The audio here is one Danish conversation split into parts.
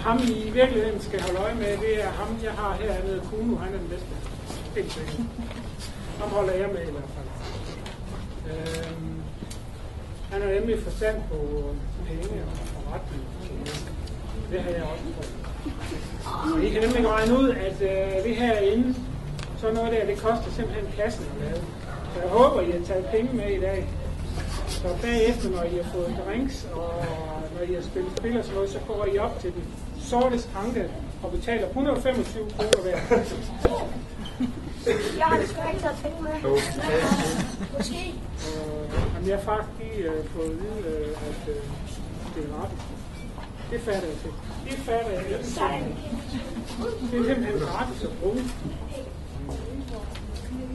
ham I virkeligheden skal holde øje med, det er ham, jeg har hernede, Kuno, han er den bedste. Helt sikkert. Ham holder jeg med i hvert fald. Han har nemlig forstand på penge og forretning. Det har jeg også prøvet. Og I kan nemlig regne ud, at det herinde, så noget der, det koster simpelthen kassen at lave. Så jeg håber, I har taget penge med i dag. Så bagefter, når I har fået drinks, og når I har spillet spil og sådan noget, så går I op til den sorte skranke og betaler 125 kroner hver. Jeg har sgu ikke taget penge med. Måske. Jamen, jeg har faktisk lige fået at vide, at det er gratis. Det fatter jeg til. Det fatter jeg ikke. Det er simpelthen gratis at bruge.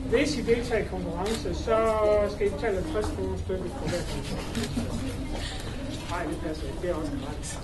Hvis I deltager i konkurrence, så skal I betale 50 kroner stykket på hver. Nej, det passer ikke. Det er også gratis.